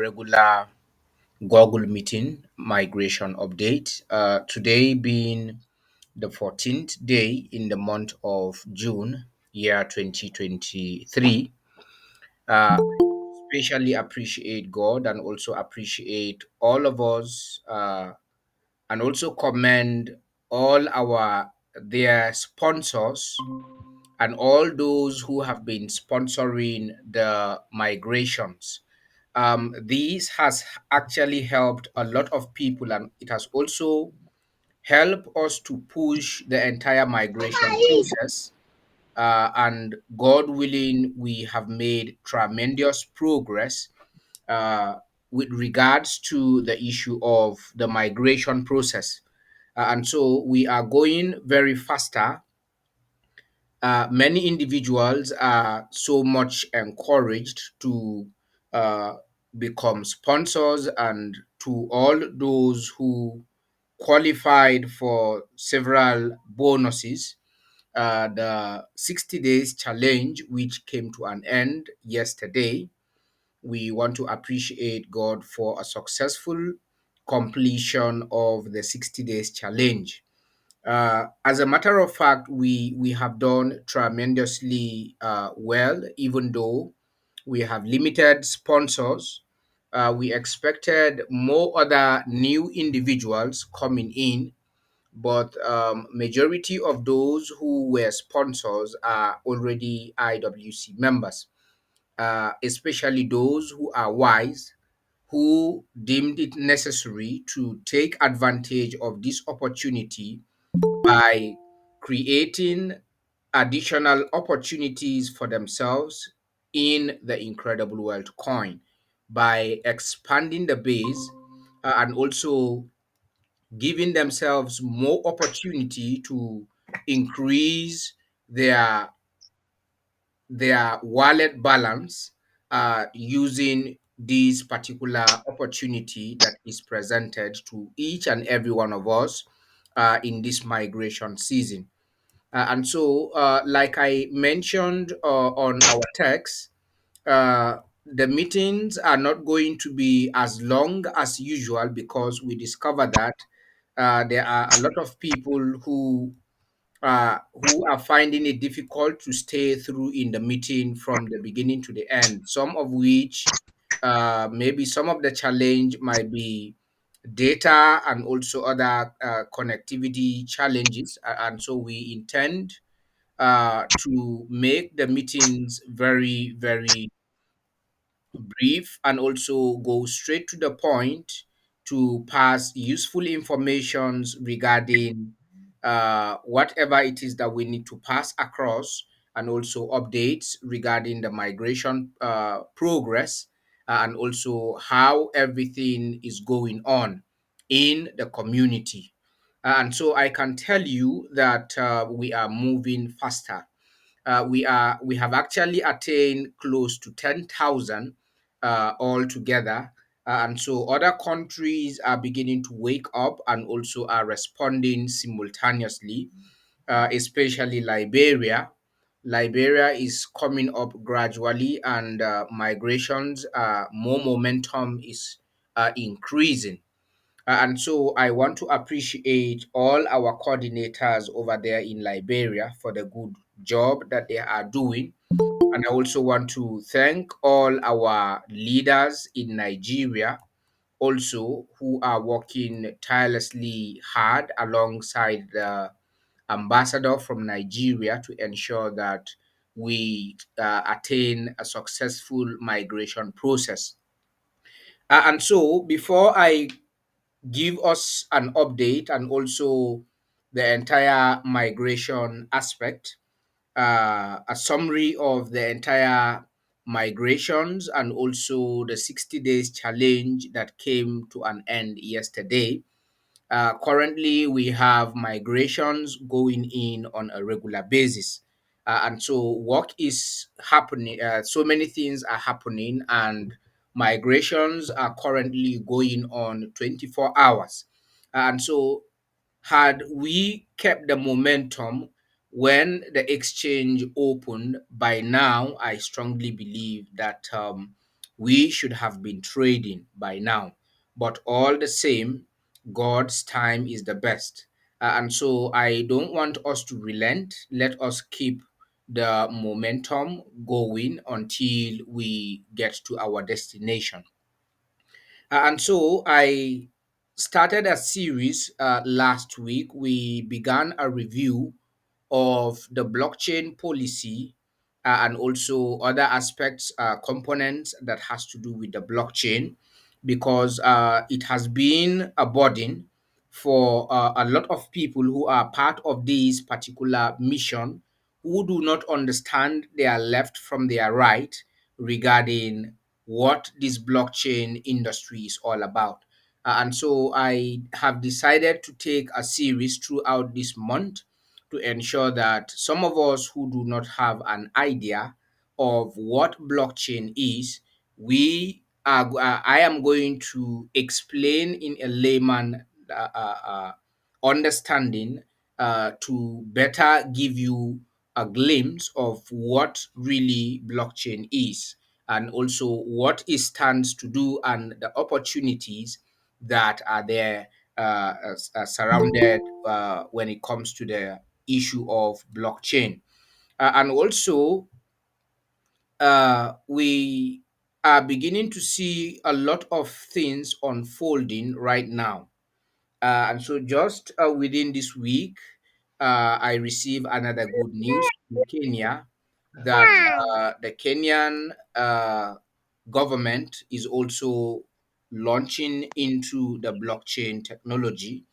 regular Google meeting migration update. Today being the 14th day in the month of June, year 2023. Uh, Especially appreciate God and also appreciate all of us and also commend all our their sponsors and all those who have been sponsoring the migrations. This has actually helped a lot of people, and it has also helped us to push the entire migration process. And God willing, we have made tremendous progress uh, with regards to the issue of the migration process. And so we are going very faster. Many individuals are so much encouraged to uh, become sponsors, and to all those who qualified for several bonuses. The 60 days challenge, which came to an end yesterday, we want to appreciate God for a successful completion of the 60 days challenge. As a matter of fact, we have done tremendously well, even though we have limited sponsors. We expected more other new individuals coming in, but majority of those who were sponsors are already IWC members, especially those who are wise, who deemed it necessary to take advantage of this opportunity by creating additional opportunities for themselves in the incredible world coin, by expanding the base and also giving themselves more opportunity to increase their wallet balance using this particular opportunity that is presented to each and every one of us in this migration season. And so, like I mentioned on our text, the meetings are not going to be as long as usual, because we discover that there are a lot of people who are finding it difficult to stay through in the meeting from the beginning to the end. Some of which, maybe some of the challenge might be data and also other connectivity challenges. And so we intend to make the meetings very, very brief and also go straight to the point to pass useful informations regarding whatever it is that we need to pass across, and also updates regarding the migration progress, and also how everything is going on in the community. And so I can tell you that we are moving faster. We have actually attained close to 10,000 altogether. And so other countries are beginning to wake up and also are responding simultaneously, especially Liberia. Liberia is coming up gradually, and migrations, more momentum is increasing. And so I want to appreciate all our coordinators over there in Liberia for the good job that they are doing. And I also want to thank all our leaders in Nigeria also, who are working tirelessly hard alongside the ambassador from Nigeria to ensure that we attain a successful migration process. And so, before I give us an update and also the entire migration aspect, a summary of the entire migrations and also the 60 days challenge that came to an end yesterday. Currently, we have migrations going in on a regular basis. And so work is happening, so many things are happening, and migrations are currently going on 24 hours. And so, had we kept the momentum when the exchange opened, by now I strongly believe that we should have been trading by now. But all the same, God's time is the best. And so I don't want us to relent. Let us keep the momentum going until we get to our destination. And so I started a series last week. We began a review of the blockchain policy and also other aspects, components that has to do with the blockchain, because it has been a burden for a lot of people who are part of this particular mission, who do not understand their left from their right regarding what this blockchain industry is all about. And so I have decided to take a series throughout this month to ensure that some of us who do not have an idea of what blockchain is, I am going to explain in a layman understanding, to better give you a glimpse of what really blockchain is, and also what it stands to do, and the opportunities that are there, surrounded when it comes to the issue of blockchain. And also, we are beginning to see a lot of things unfolding right now. And so, just within this week, I received another good news from Kenya that the Kenyan government is also launching into the blockchain technology,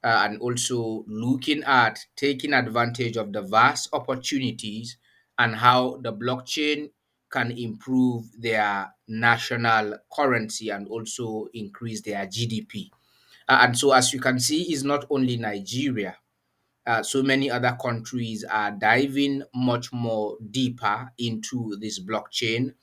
and also looking at taking advantage of the vast opportunities and how the blockchain can improve their national currency and also increase their GDP. And so, as you can see, is not only Nigeria, so many other countries are diving much more deeper into this blockchain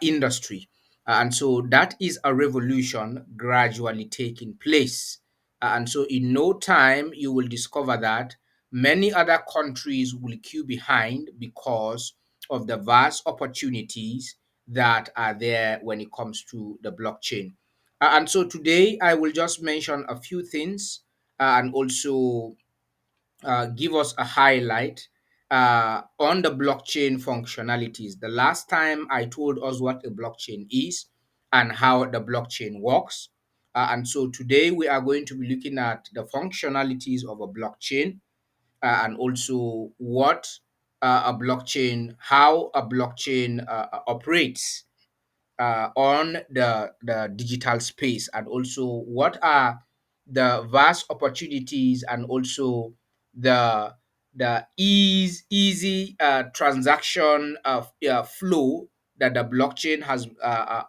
industry. And so that is a revolution gradually taking place. And so in no time, you will discover that many other countries will queue behind because of the vast opportunities that are there when it comes to the blockchain. And so today, I will just mention a few things, and also give us a highlight on the blockchain functionalities. The last time I told us what a blockchain is and how the blockchain works. And so today we are going to be looking at the functionalities of a blockchain, and also how a blockchain operates on the digital space, and also what are the vast opportunities, and also the easy transaction flow that the blockchain has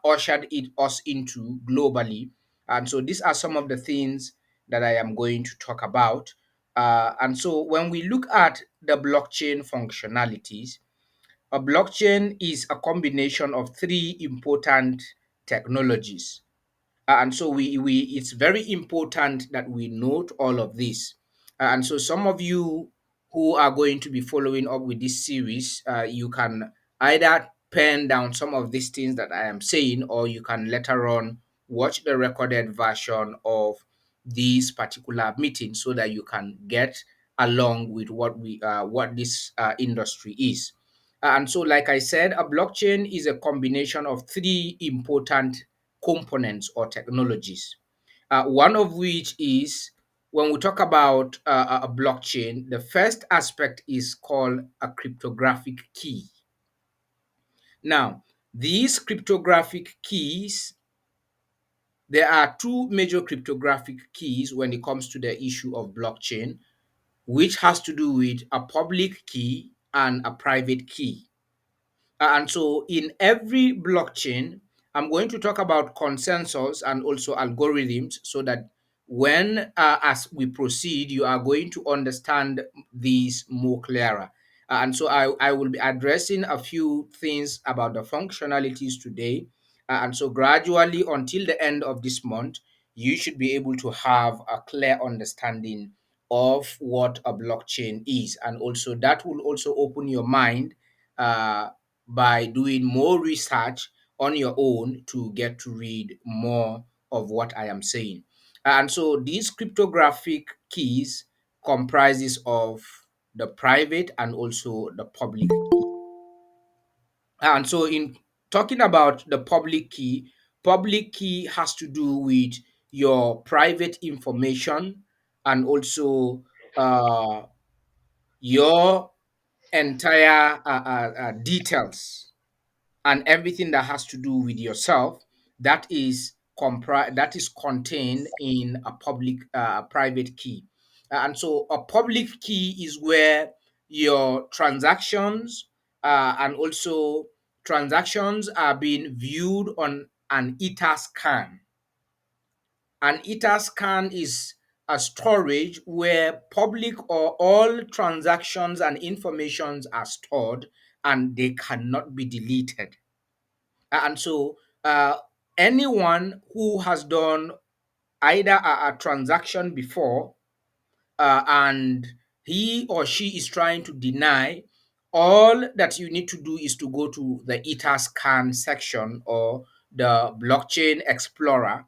ushered us into globally. And so these are some of the things that I am going to talk about. And so when we look at the blockchain functionalities, a blockchain is a combination of three important technologies. And so we it's very important that we note all of this. And so some of you who are going to be following up with this series, you can either pen down some of these things that I am saying, or you can later on watch the recorded version of this particular meeting so that you can get along with what this industry is. And so, like I said, a blockchain is a combination of three important components or technologies. One of which is, when we talk about a blockchain, the first aspect is called a cryptographic key. Now, these cryptographic keys, there are two major cryptographic keys when it comes to the issue of blockchain, which has to do with a public key and a private key. And so in every blockchain, I'm going to talk about consensus and also algorithms, so that when as we proceed, you are going to understand these more clearer. And so I will be addressing a few things about the functionalities today. And so gradually until the end of this month, you should be able to have a clear understanding of what a blockchain is. And also that will also open your mind, uh, by doing more research on your own to get to read more of what I am saying. And so these cryptographic keys comprises of the private and also the public key. And so in talking about the public key has to do with your private information and also your entire details and everything that has to do with yourself that is contained in a public private key. And so a public key is where your transactions and also transactions are being viewed on an Etherscan. An Etherscan is a storage where public or all transactions and informations are stored and they cannot be deleted. And so anyone who has done either a transaction before and he or she is trying to deny, all that you need to do is to go to the Etherscan section or the blockchain explorer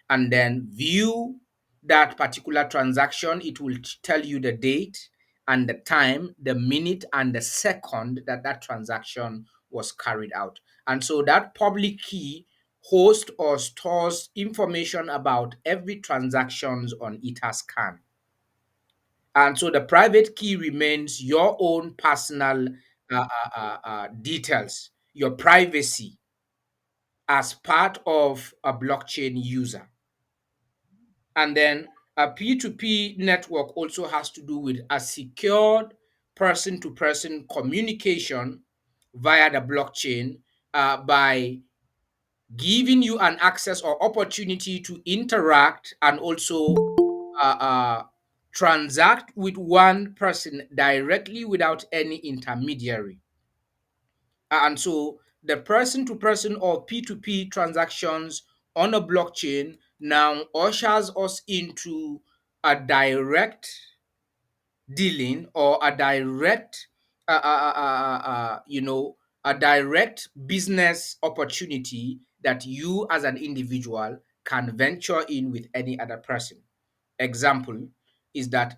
and then view that particular transaction. It will tell you the date and the time, the minute and the second that that transaction was carried out. And so that public key hosts or stores information about every transactions on Etherscan. And so the private key remains your own personal details, your privacy as part of a blockchain user. And then a P2P network also has to do with a secured person to person communication via the blockchain by giving you an access or opportunity to interact and also uh, uh, transact with one person directly without any intermediary. And so the person to person or P2P transactions on a blockchain now ushers us into a direct dealing or a direct, a direct business opportunity that you as an individual can venture in with any other person. Example is that,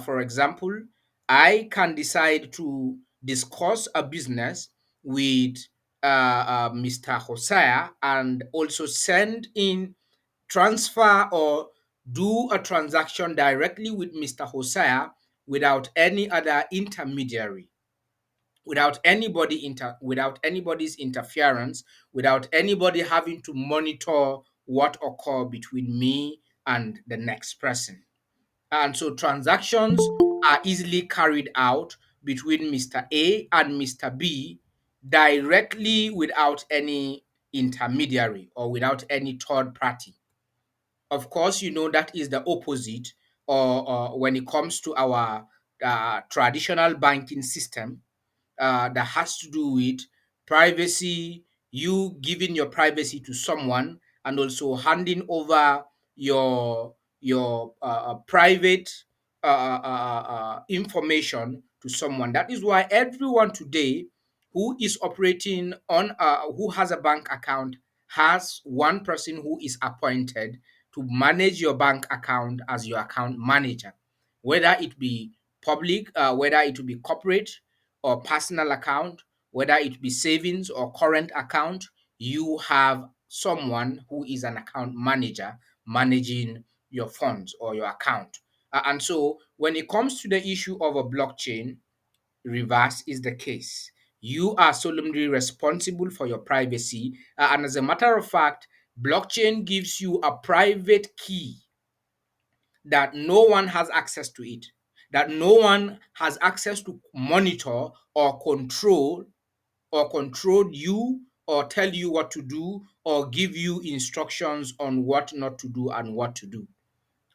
for example, I can decide to discuss a business with Mr. Hosea and also send in, transfer, or do a transaction directly with Mr. Hosea without any other intermediary, without anybody's interference, without anybody having to monitor what occur between me and the next person. And so transactions are easily carried out between Mr. A and Mr. B directly without any intermediary or without any third party. Of course, that is the opposite, or when it comes to our traditional banking system, that has to do with privacy, you giving your privacy to someone, and also handing over your private information to someone. That is why everyone today who is operating on who has a bank account has one person who is appointed to manage your bank account as your account manager, whether it be public, whether it will be corporate or personal account, whether it be savings or current account, you have someone who is an account manager managing your funds or your account. And so when it comes to the issue of a blockchain, reverse is the case. You are solemnly responsible for your privacy. And as a matter of fact, blockchain gives you a private key that no one has access to it, that no one has access to monitor or control you or tell you what to do or give you instructions on what not to do and what to do.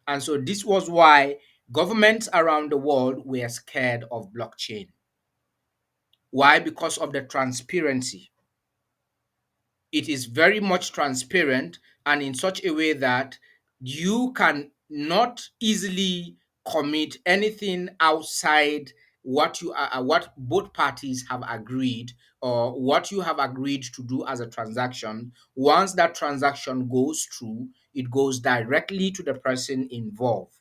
And so this was why governments around the world were scared of blockchain. Why? Because of the transparency. It is very much transparent and in such a way that you can not easily commit anything outside what both parties have agreed, or what you have agreed to do as a transaction. Once that transaction goes through, it goes directly to the person involved.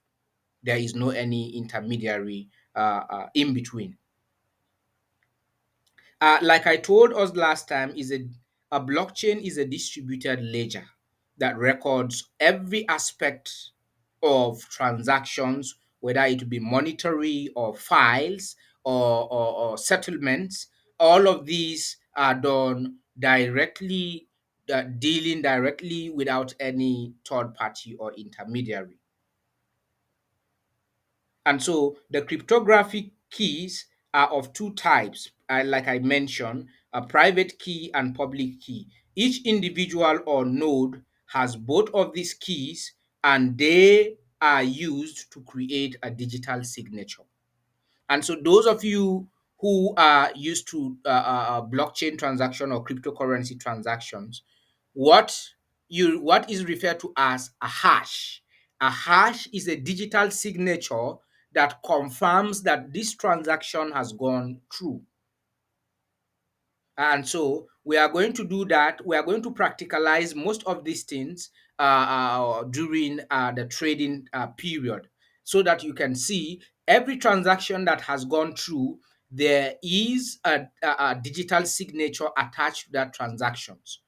There is no any intermediary in between. Like I told us last time, is a blockchain is a distributed ledger that records every aspect of transactions, whether it be monetary or files or settlements. All of these are done directly, dealing directly without any third party or intermediary. And so the cryptographic keys are of two types, like I mentioned, a private key and public key. Each individual or node has both of these keys, and they are used to create a digital signature. And so those of you who are used to blockchain transaction or cryptocurrency transactions, what what is referred to as a hash. A hash is a digital signature that confirms that this transaction has gone through. And so we are going to do that. We are going to practicalize most of these things during the trading period, so that you can see every transaction that has gone through, there is a digital signature attached to that transactions.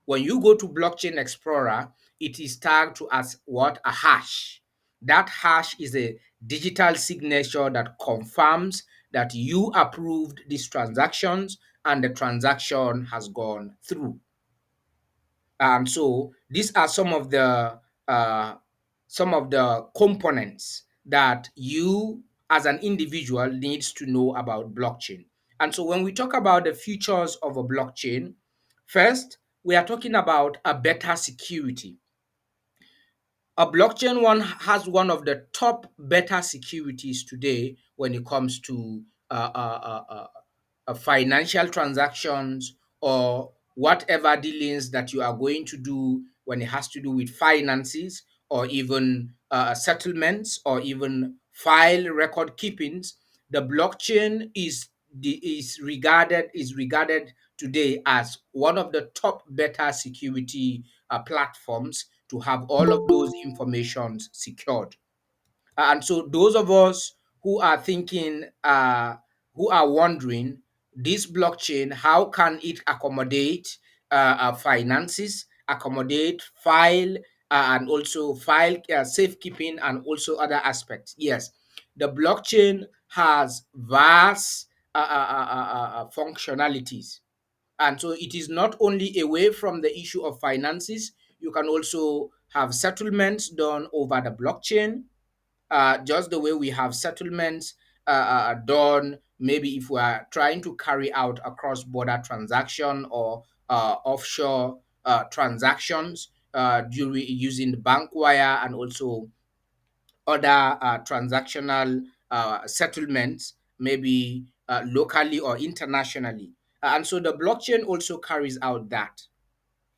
When you go to Blockchain Explorer, it is tagged to as what? A hash. That hash is a digital signature that confirms that you approved these transactions and the transaction has gone through. And so these are uh, some of the components that you as an individual needs to know about blockchain. And so when we talk about the features of a blockchain, first we are talking about a better security. A blockchain one has one of the top better securities today when it comes to financial transactions, or whatever dealings that you are going to do when it has to do with finances, or even settlements, or even file record keepings. The blockchain is regarded today as one of the top better security platforms to have all of those informations secured. And so those of us who are thinking, who are wondering, this blockchain, how can it accommodate finances, accommodate file, and also file safekeeping, and also other aspects? Yes, the blockchain has vast functionalities. And so it is not only away from the issue of finances, you can also have settlements done over the blockchain, just the way we have settlements done, maybe if we are trying to carry out a cross-border transaction, or offshore transactions during using the bank wire, and also other transactional settlements, maybe locally or internationally. And so the blockchain also carries out that.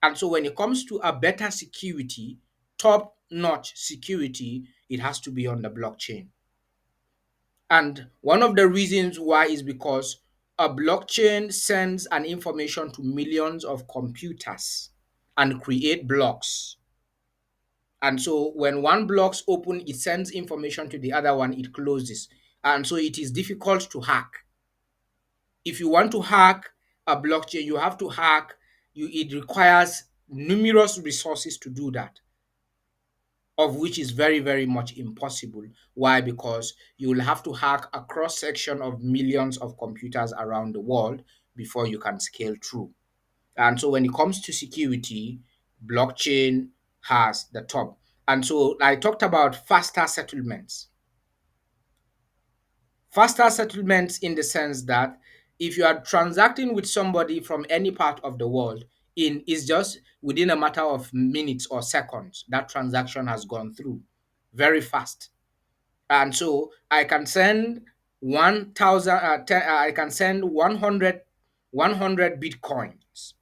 And so when it comes to a better security, top notch security, it has to be on the blockchain. And one of the reasons why is because a blockchain sends an information to millions of computers and create blocks. And so when one block's open, it sends information to the other one, it closes. And so it is difficult to hack. If you want to hack a blockchain, you have to hack, it requires numerous resources to do that, of which is very, very much impossible. Why? Because you will have to hack a cross section of millions of computers around the world before you can scale through. And so when it comes to security, blockchain has the top. And so I talked about faster settlements. Faster settlements in the sense that if you are transacting with somebody from any part of the world, in is just within a matter of minutes or seconds, that transaction has gone through very fast. And so I can send 1000 I can send 100 bitcoins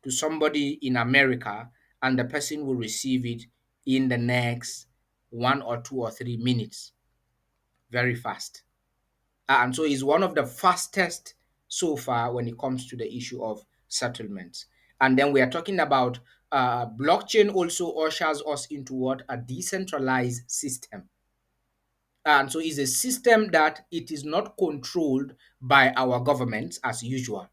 to somebody in America, and the person will receive it in the next 1 or 2 or 3 minutes, very fast. And so it's one of the fastest so far when it comes to the issue of settlements. And then we are talking about blockchain also ushers us into what a decentralized system. And so it's a system that it is not controlled by our governments as usual.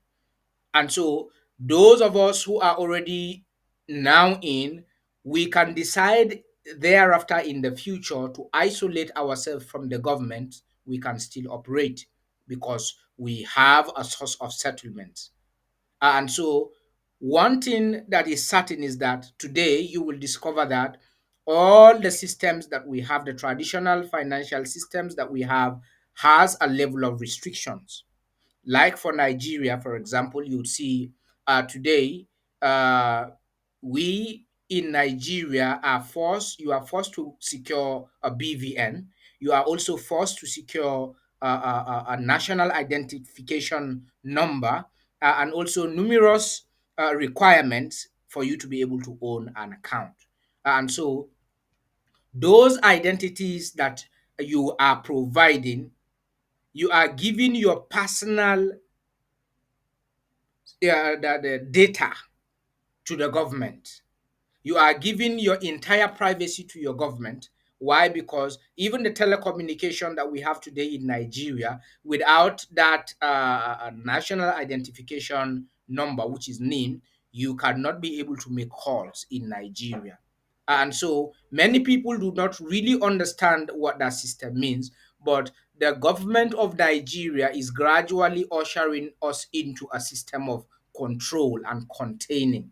And so those of us who are already now in, we can decide thereafter in the future to isolate ourselves from the government. We can still operate because we have a source of settlement. And so one thing that is certain is that today you will discover that all the systems that we have, the traditional financial systems that we have, has a level of restrictions. Like for Nigeria, for example, you would see today uh, we in Nigeria you are forced to secure a BVN. You are also forced to secure a national identification number and also numerous requirements for you to be able to own an account. And so those identities that you are providing, you are giving your personal the data to the government. You are giving your entire privacy to your government. Why? Because even the telecommunication that we have today in Nigeria, without that national identification number, which is NIN, you cannot be able to make calls in Nigeria. And so many people do not really understand what that system means, but the government of Nigeria is gradually ushering us into a system of control and containing.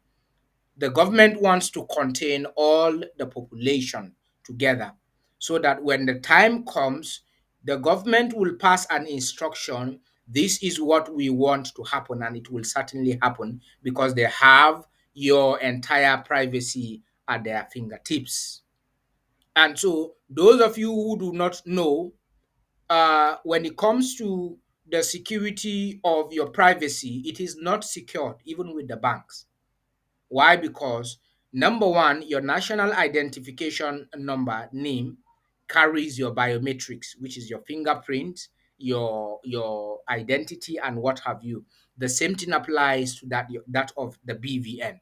The government wants to contain all the population together so that when the time comes, the government will pass an instruction. This is what we want to happen, and it will certainly happen because they have your entire privacy at their fingertips. And so, those of you who do not know, when it comes to the security of your privacy, it is not secured even with the banks. Why? Because number one, your national identification number name carries your biometrics, which is your fingerprint, your identity, and what have you. The same thing applies to that of the BVN.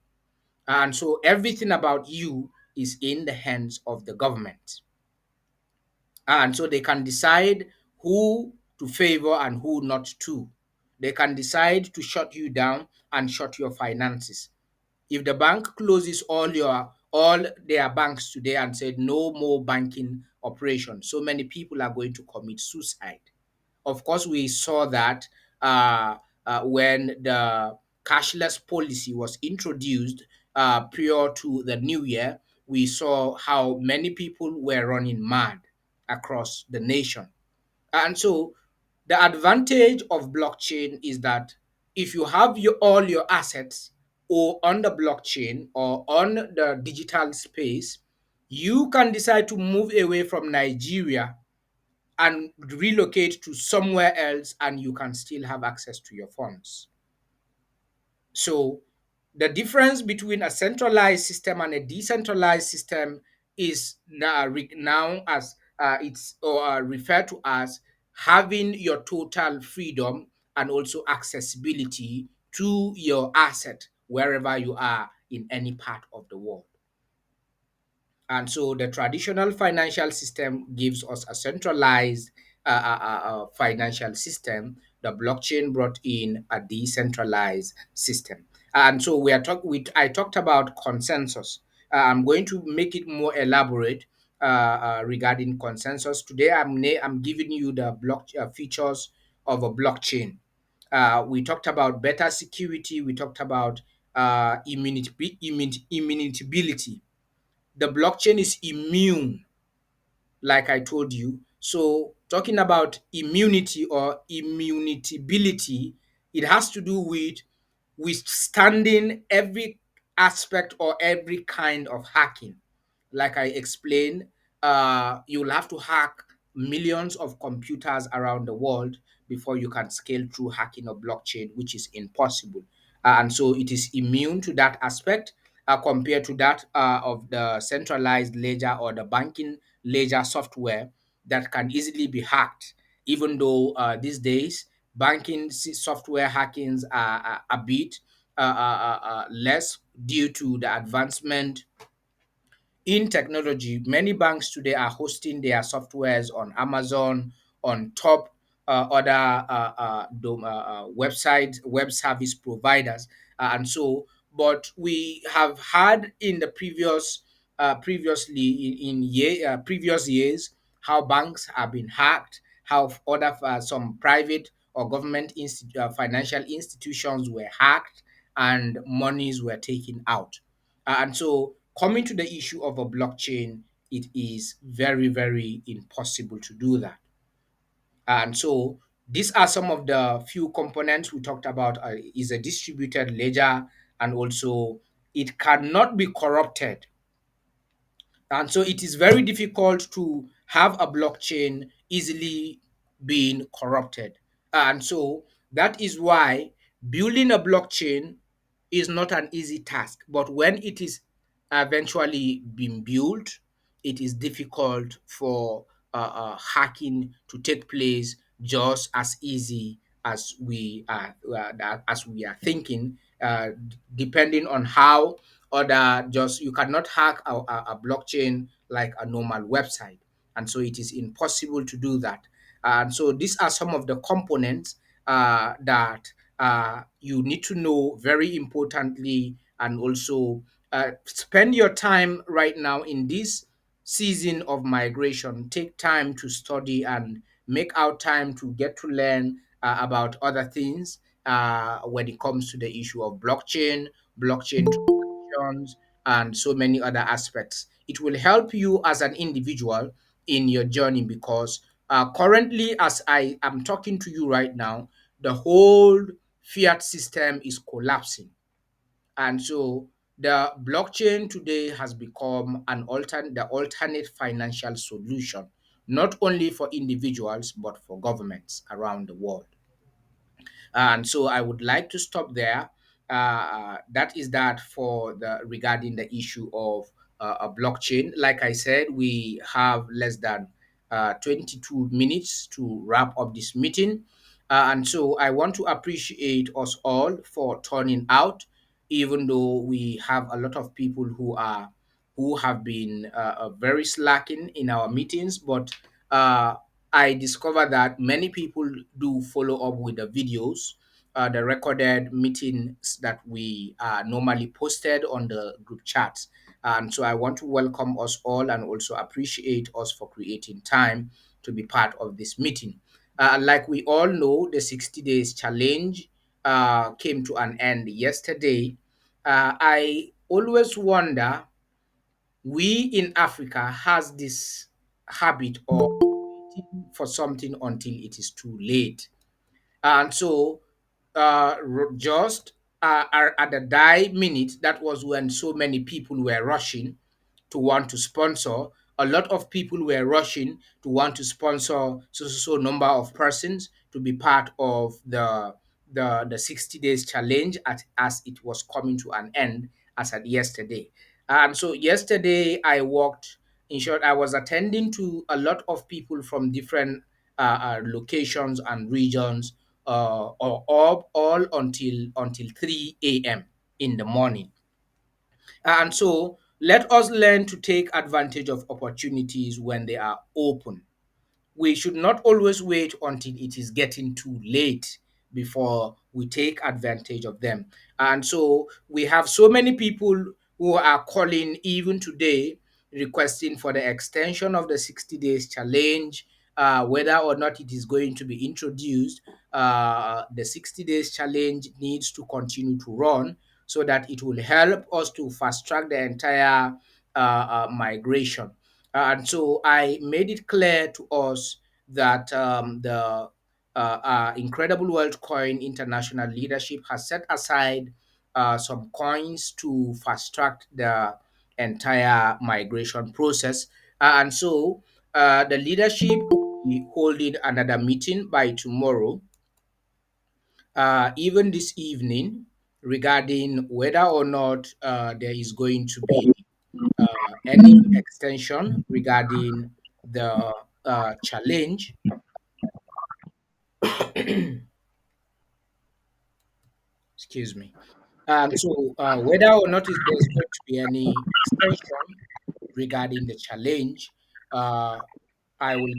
And so everything about you is in the hands of the government. And so they can decide who to favor and who not to. They can decide to shut you down and shut your finances. If the bank closes all their banks today and said no more banking operation, so many people are going to commit suicide. Of course, we saw that when the cashless policy was introduced prior to the new year. We saw how many people were running mad across the nation. And so the advantage of blockchain is that if you have all your assets or on the blockchain or on the digital space, you can decide to move away from Nigeria and relocate to somewhere else, and you can still have access to your funds. So the difference between a centralized system and a decentralized system is now as it's or referred to as having your total freedom and also accessibility to your asset wherever you are in any part of the world. And so the traditional financial system gives us a centralized financial system. The blockchain brought in a decentralized system. And so I talked about consensus. I'm going to make it more elaborate regarding consensus. Today, I'm giving you the features of a blockchain. We talked about better security. We talked about immutability. The blockchain is immune, like I told you. So, talking about immunity or immutability, it has to do with withstanding every aspect or every kind of hacking. Like I explained, you'll have to hack millions of computers around the world before you can scale through hacking a blockchain, which is impossible. And so it is immune to that aspect compared to that of the centralized ledger or the banking ledger software that can easily be hacked even though these days banking software hackings are a bit less due to the advancement in technology. Many banks today are hosting their softwares on Amazon, on top other websites, web service providers, and so. But we have had in the previously previous years how banks have been hacked, how other some private or government financial institutions were hacked, and monies were taken out. And so, coming to the issue of a blockchain, it is very, very impossible to do that. And so, these are some of the few components we talked about. Is a distributed ledger, and also it cannot be corrupted, and so it is very difficult to have a blockchain easily being corrupted. And so that is why building a blockchain is not an easy task. But when it is eventually being built, it is difficult for hacking to take place just as easy as we are thinking, depending on how other just you cannot hack a blockchain like a normal website, and so it is impossible to do that. And so these are some of the components that you need to know very importantly, and also spend your time right now in this season of migration. Take time to study and make out time to get to learn about other things when it comes to the issue of blockchain transactions, and so many other aspects. It will help you as an individual in your journey, because currently, as I am talking to you right now, the whole fiat system is collapsing. And so the blockchain today has become the alternate financial solution, not only for individuals but for governments around the world. And so I would like to stop there. That is that for the regarding the issue of a blockchain. Like I said, we have less than 22 minutes to wrap up this meeting. And so I want to appreciate us all for turning out, even though we have a lot of people who have been very slacking in our meetings. But uh, I discovered that many people do follow up with the videos, the recorded meetings that we normally posted on the group chats. And so I want to welcome us all and also appreciate us for creating time to be part of this meeting. Like we all know, the 60 days challenge came to an end yesterday. I always wonder, we in Africa has this habit of waiting for something until it is too late. And so, just at the die minute, that was when so many people were rushing to want to sponsor. A lot of people were rushing to want to sponsor so number of persons to be part of the 60 days challenge as it was coming to an end as at yesterday. And so yesterday I walked, in short, I was attending to a lot of people from different locations and regions, or all until 3 a.m. in the morning. And so let us learn to take advantage of opportunities when they are open. We should not always wait until it is getting too late before we take advantage of them. And so we have so many people who are calling even today, requesting for the extension of the 60 days challenge, whether or not it is going to be introduced. The 60 days challenge needs to continue to run so that it will help us to fast track the entire migration. And so I made it clear to us that the Incredible World Coin International Leadership has set aside some coins to fast track the entire migration process. And so the leadership will be holding another meeting by tomorrow, even this evening, regarding whether or not there is going to be any extension regarding the challenge. Excuse me. So whether or not there's going to be any extension regarding the challenge, uh, I will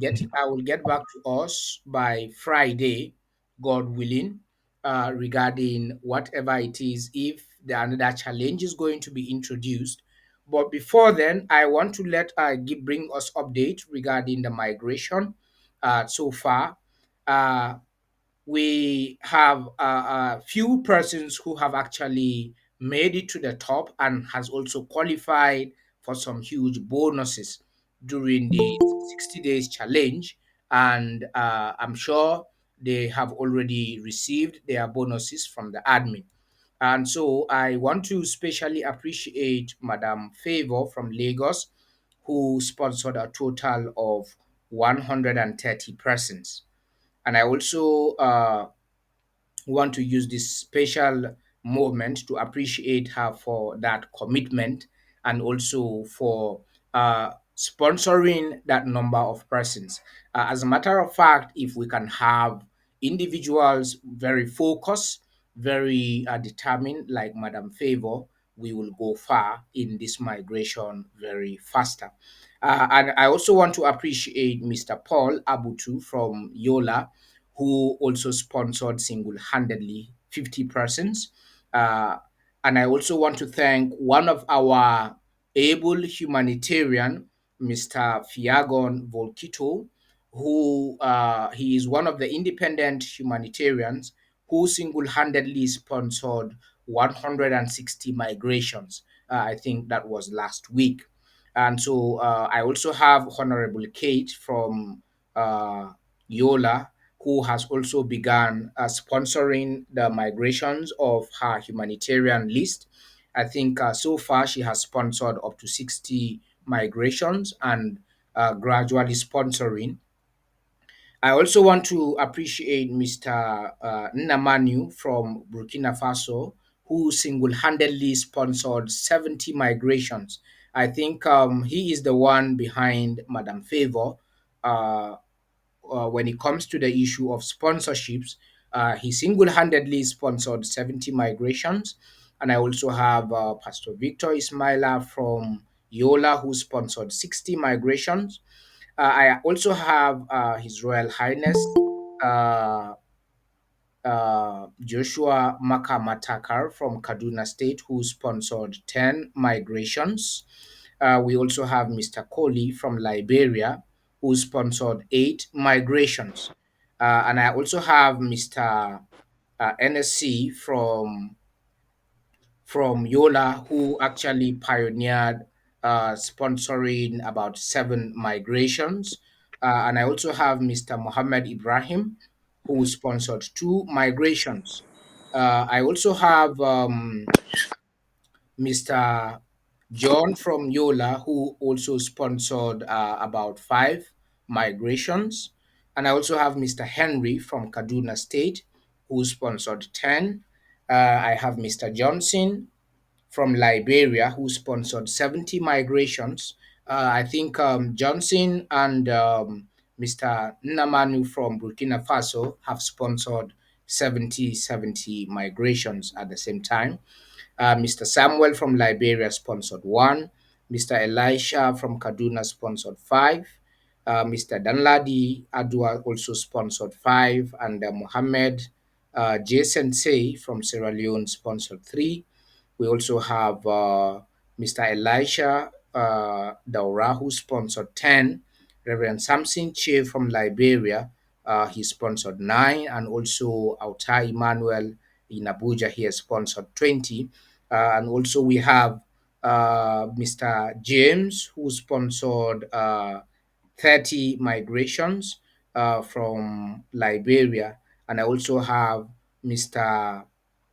get back to us by Friday, God willing, regarding whatever it is, if another challenge is going to be introduced. But before then, I want to bring us update regarding the migration so far. Uh, we have a few persons who have actually made it to the top and has also qualified for some huge bonuses during the 60 days challenge, and I'm sure they have already received their bonuses from the admin. And so I want to specially appreciate Madam Favor from Lagos, who sponsored a total of 130 persons. And I also want to use this special moment to appreciate her for that commitment, and also for sponsoring that number of persons. As a matter of fact, if we can have individuals very focused, very determined, like Madam Favor, we will go far in this migration very faster. And I also want to appreciate Mr. Paul Abutu from Yola, who also sponsored single-handedly 50 persons. Uh, and I also want to thank one of our able humanitarian, Mr. Fiagon Volkito, who he is one of the independent humanitarians who single-handedly sponsored 160 migrations. I think that was last week. And so I also have Honorable Kate from Yola, who has also begun sponsoring the migrations of her humanitarian list. I think so far she has sponsored up to 60 migrations, and gradually sponsoring. I also want to appreciate Mr. Nnamanu from Burkina Faso, who single handedly sponsored 70 migrations. I think he is the one behind Madam Favor. Uh, when it comes to the issue of sponsorships, he single-handedly sponsored 70 migrations. And I also have Pastor Victor Ismaila from Yola, who sponsored 60 migrations. I also have His Royal Highness uh, Joshua Makamatakar from Kaduna State, who sponsored 10 migrations. We also have Mr. Kohli from Liberia, who sponsored 8 migrations. And I also have Mr. NSC from Yola, who actually pioneered sponsoring about 7 migrations. And I also have Mr. Mohammed Ibrahim, who sponsored 2 migrations. I also have Mr. John from Yola, who also sponsored about 5 migrations. And I also have Mr. Henry from Kaduna State, who sponsored 10. I have Mr. Johnson from Liberia, who sponsored 70 migrations. I think Johnson and Mr. Nnamanu from Burkina Faso have sponsored 70 migrations at the same time. Mr. Samuel from Liberia sponsored 1. Mr. Elisha from Kaduna sponsored 5. Mr. Danladi Adwa also sponsored 5. And Mohammed J. Sensei from Sierra Leone sponsored 3. We also have Mr. Elisha Daura, who sponsored 10. Reverend Samson Che from Liberia, he sponsored 9. And also Auta Emmanuel in Abuja, he has sponsored 20. And also we have Mr. James, who sponsored 30 migrations from Liberia. And I also have Mr.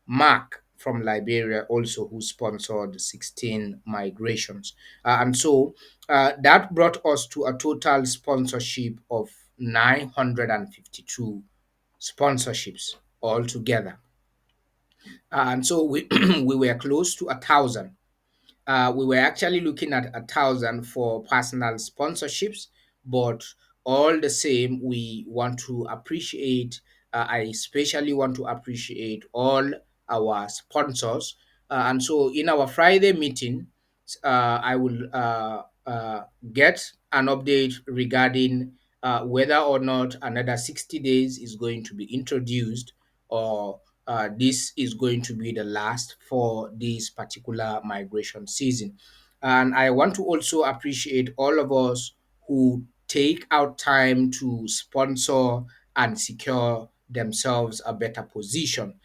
Mark from Liberia also, who sponsored 16 migrations. And so that brought us to a total sponsorship of 952 sponsorships altogether. And so we were close to 1,000. We were actually looking at 1,000 for personal sponsorships, but all the same, we want to appreciate I especially want to appreciate all our sponsors. And so, in our Friday meeting, I will get an update regarding whether or not another 60 days is going to be introduced, or this is going to be the last for this particular migration season. And I want to also appreciate all of us who take out time to sponsor and secure themselves a better position.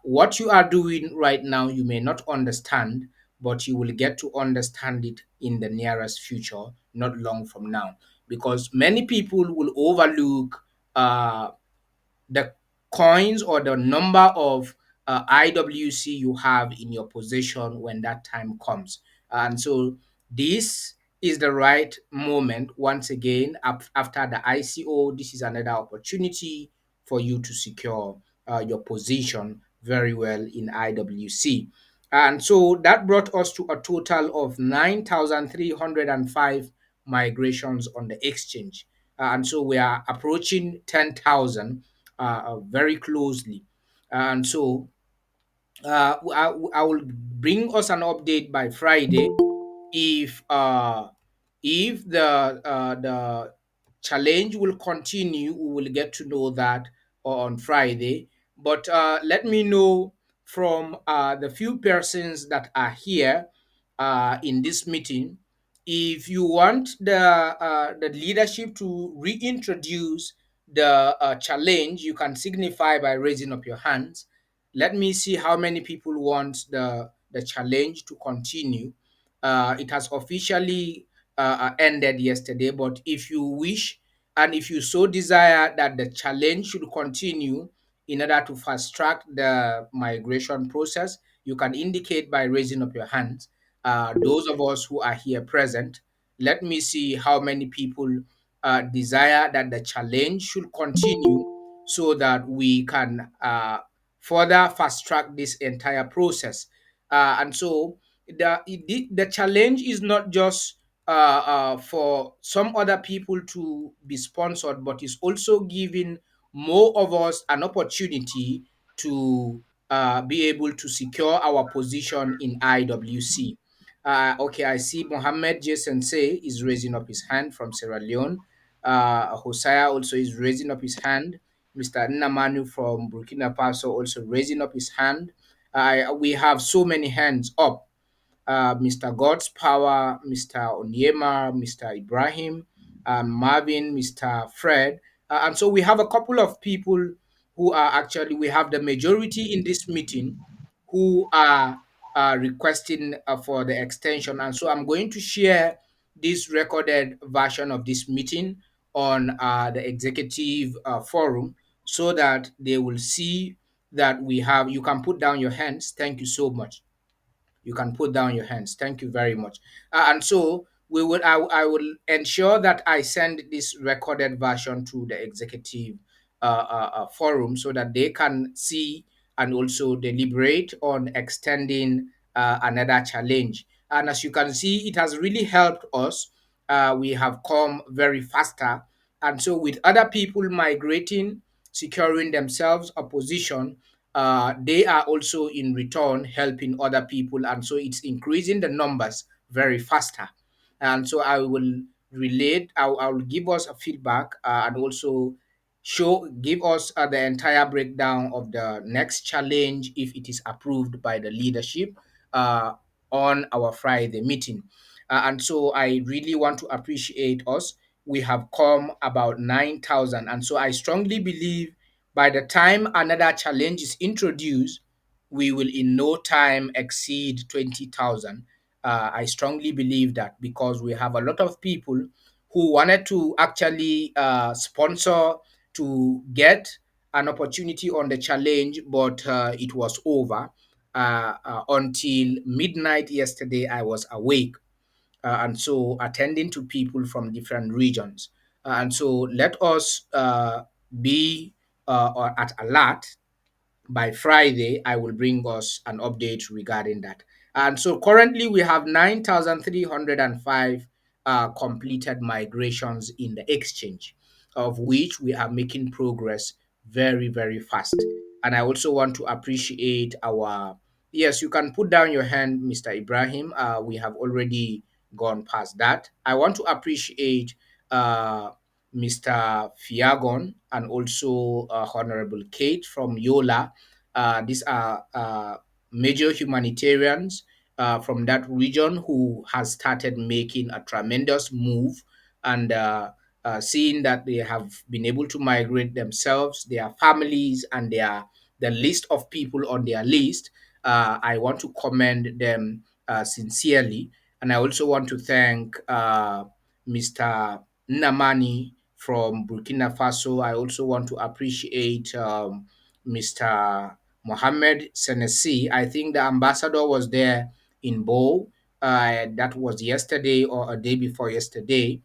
What you are doing right now, you may not understand, but you will get to understand it in the nearest future, not long from now, because many people will overlook the coins or the number of IWC you have in your possession when that time comes. And so this is the right moment. Once again, after the ICO, this is another opportunity for you to secure your position very well in IWC. And so that brought us to a total of 9,305 migrations on the exchange. And so we are approaching 10,000 very closely. And so I will bring us an update by Friday if the challenge will continue. We will get to know that on Friday. But let me know from the few persons that are here in this meeting, if you want the leadership to reintroduce the challenge, you can signify by raising up your hands. Let me see how many people want the challenge to continue. It has officially ended yesterday, but if you wish and if you so desire that the challenge should continue in order to fast track the migration process, you can indicate by raising up your hands. Those of us who are here present, let me see how many people desire that the challenge should continue so that we can further fast track this entire process. And so the challenge is not just for some other people to be sponsored, but it's also giving more of us an opportunity to be able to secure our position in IWC. Okay, I see Mohammed J. Sensei is raising up his hand from Sierra Leone. Hosea also is raising up his hand. Mr. Nnamanu from Burkina Faso also raising up his hand. We have so many hands up. Mr. God's Power, Mr. Onyema, Mr. Ibrahim, Marvin, Mr. Fred. And so we have a couple of people who are actually, we have the majority in this meeting who are requesting for the extension. And so I'm going to share this recorded version of this meeting on the executive forum so that they will see that we have, you can put down your hands. Thank you so much. You can put down your hands. Thank you very much. And so I will ensure that I send this recorded version to the executive forum so that they can see and also deliberate on extending another challenge. And as you can see, it has really helped us. We have come very faster. And so with other people migrating, securing themselves a position, they are also in return helping other people, and so it's increasing the numbers very faster. And so I will relate. I will give us a feedback and also give us the entire breakdown of the next challenge if it is approved by the leadership uh, on our Friday meeting. And so I really want to appreciate us. We have come about 9,000, and so I strongly believe by the time another challenge is introduced, we will in no time exceed 20,000. I strongly believe that because we have a lot of people who wanted to actually sponsor to get an opportunity on the challenge, but it was over. Until midnight yesterday, I was awake and so attending to people from different regions. And so let us be at alert. By Friday, I will bring us an update regarding that. And so currently we have 9,305 completed migrations in the exchange, of which we are making progress very, very fast. And I also want to appreciate our, yes, you can put down your hand, Mr. Ibrahim. We have already gone past that. I want to appreciate Mr. Fiagon and also Honorable Kate from Yola. These are major humanitarians from that region who has started making a tremendous move and seeing that they have been able to migrate themselves, their families, and the list of people on their list. I want to commend them sincerely, and I also want to thank Mr. Namani from Burkina Faso. I also want to appreciate Mr. Mohammed Senesi. I think the ambassador was there in Bo. That was yesterday or a day before yesterday.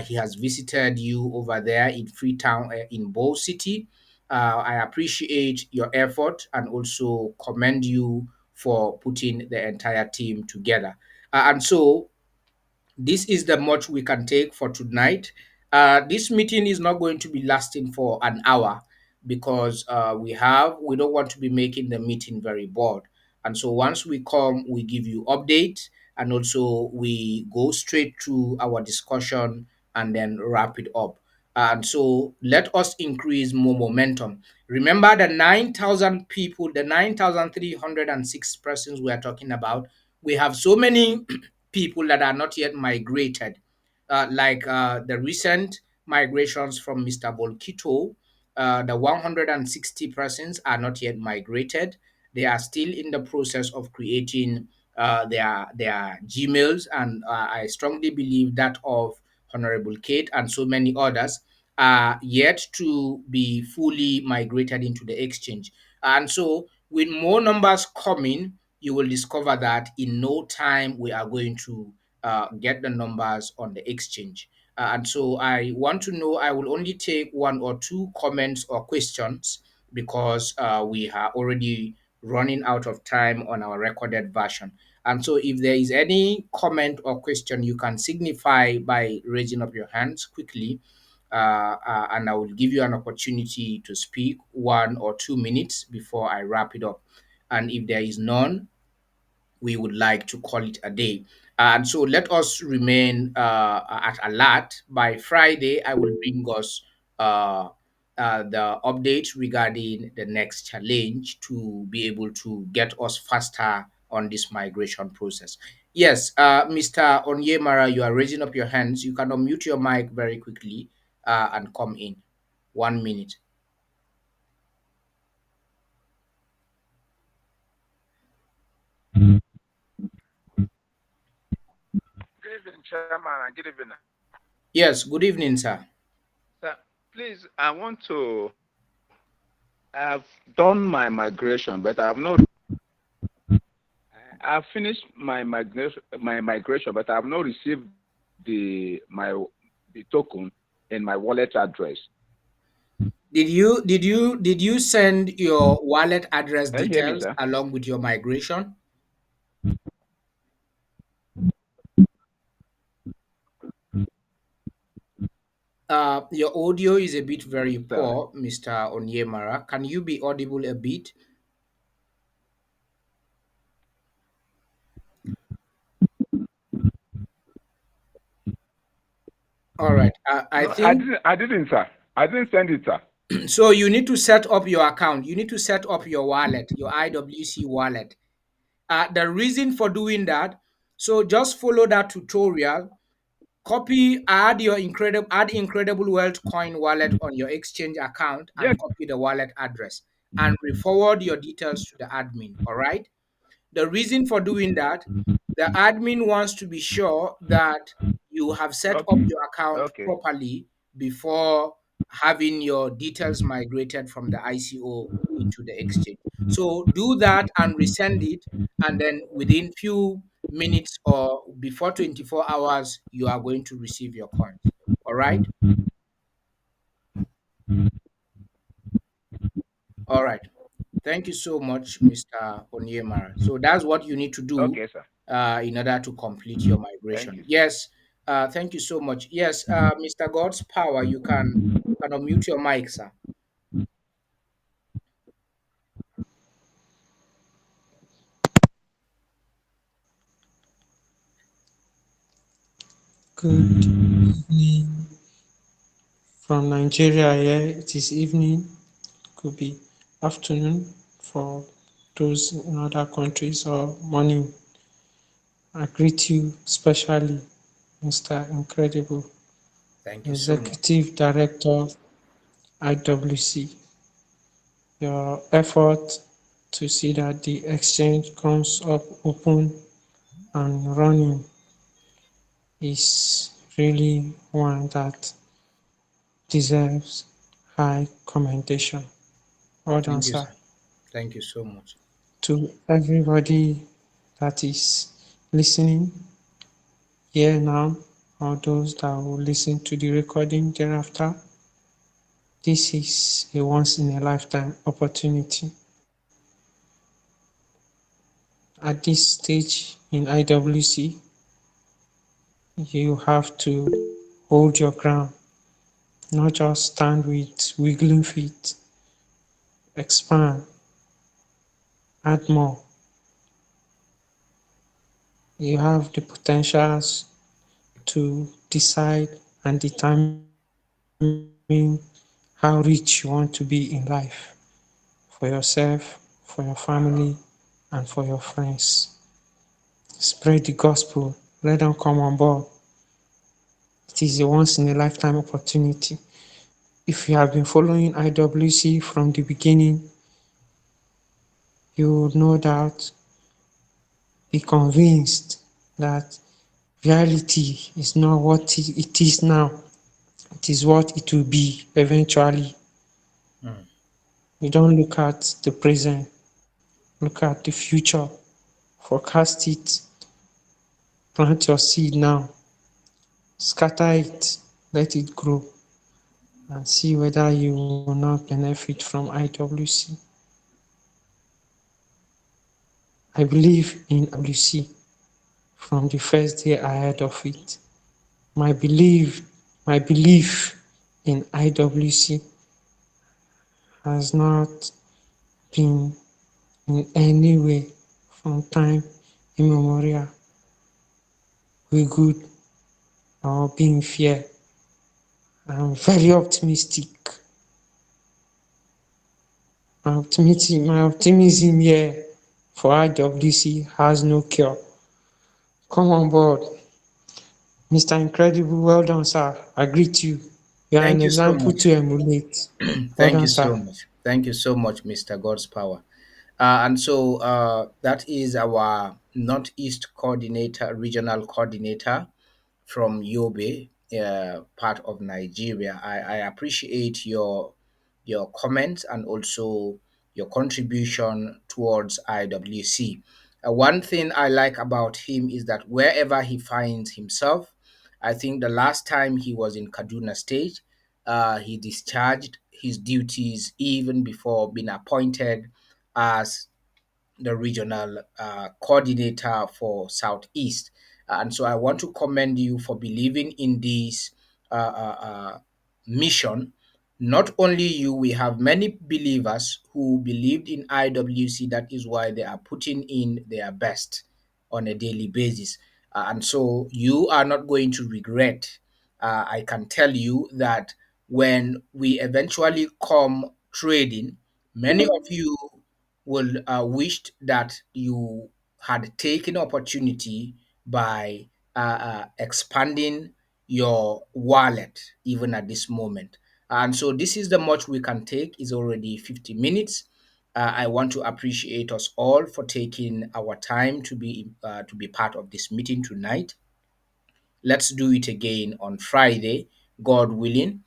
He has visited you over there in Freetown, in Bo City. I appreciate your effort and also commend you for putting the entire team together. And so this is the much we can take for tonight. This meeting is not going to be lasting for an hour because we don't want to be making the meeting very bored. And so once we come, we give you updates and also we go straight to our discussion and then wrap it up. And so let us increase more momentum. Remember the 9,000 people, the 9,306 persons we are talking about. We have so many people that are not yet migrated, like the recent migrations from Mr. Bolkito. The 160 persons are not yet migrated. They are still in the process of creating their Gmails, and I strongly believe that of Honorable Kate and so many others are yet to be fully migrated into the exchange. And so, with more numbers coming, you will discover that in no time we are going to get the numbers on the exchange. And so I want to know, I will only take one or two comments or questions because we are already running out of time on our recorded version. And so if there is any comment or question, you can signify by raising up your hands quickly. And I will give you an opportunity to speak 1 or 2 minutes before I wrap it up. And if there is none, we would like to call it a day. And so let us remain at alert. By Friday, I will bring us the update regarding the next challenge to be able to get us faster on this migration process. Yes, Mr. Onyemara, you are raising up your hands. You can unmute your mic very quickly and come in. 1 minute. Good evening, Chairman, and good evening. Yes, good evening, sir. Sir, please, I've done my migration, but I've finished my migration, but I have not received the token in my wallet address. Did you send your wallet address Can you hear me, details sir? along with your migration? Your audio is a bit very Sir. poor, Mr. Onyemara. Can you be audible a bit? All right. I No, I think didn't. I didn't, sir. I didn't send it, sir. so. You need to set up your account. You need to set up your wallet, your IWC wallet. The reason for doing that, so just follow that tutorial. Copy, add Incredible Wealth Coin wallet on your exchange account Yes. and copy the wallet address and re-forward your details to the admin. All right. The reason for doing that, the admin wants to be sure that you have set up Okay. your account Okay. properly before having your details migrated from the ICO into the exchange. So do that and resend it, and then within few minutes or before 24 hours, you are going to receive your coins. All right. All right. Thank you so much, Mr. Onyemara. So that's what you need to do Okay, sir. in order to complete your Thank migration. you, sir. Yes, thank you so much. Yes, Mr. God's Power, you can unmute your mic, sir. Good evening from Nigeria. Here it is evening, could be afternoon for those in other countries or morning. I greet you especially, Mr. Incredible, Thank you so much. Executive Director IWC. Your effort to see that the exchange comes up open and running is really one that deserves high commendation. Well done, Thank you. sir. Thank you so much. To everybody that is listening here now, or those that will listen to the recording thereafter, this is a once in a lifetime opportunity. At this stage in IWC, you have to hold your ground, not just stand with wiggling feet, expand, add more. You have the potentials to decide and determine how rich you want to be in life for yourself, for your family, and for your friends. Spread the gospel, let them come on board. It is a once in a lifetime opportunity. If you have been following IWC from the beginning, you would no doubt be convinced that reality is not what it is now, it is what it will be eventually. Mm. You don't look at the present, look at the future, forecast it, plant your seed now, scatter it, let it grow, and see whether you will not benefit from IWC. I believe in IWC from the first day I heard of it. My belief, my belief in IWC has not been in any way from time immemorial good or being fear. I'm very optimistic. My optimism here for IWC has no cure. Come on board, Mr. Incredible. Well done, sir. I greet you. You are an Thank you so example much. to emulate. Well Thank done, you so sir. much. Thank you so much, Mr. God's Power. And so that is our Northeast coordinator, regional coordinator from Yobe, part of Nigeria. I appreciate your comments and also your contribution towards IWC. One thing I like about him is that wherever he finds himself, I think the last time he was in Kaduna State, he discharged his duties even before being appointed as the regional coordinator for Southeast. And so I want to commend you for believing in this mission. Not only you, we have many believers who believed in IWC. That is why they are putting in their best on a daily basis. And so you are not going to regret. I can tell you that when we eventually come trading, many of you will wished that you had taken opportunity by expanding your wallet even at this moment. And so this is the much we can take. Is already 50 minutes. I want to appreciate us all for taking our time to be part of this meeting tonight. Let's do it again on Friday, God willing.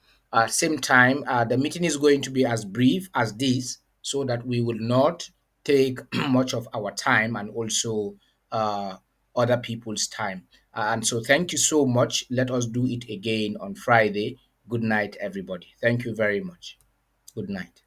Same time, the meeting is going to be as brief as this so that we will not take much of our time and also uh, other people's time. And so, thank you so much. Let us do it again on Friday. Good night, everybody. Thank you very much. Good night.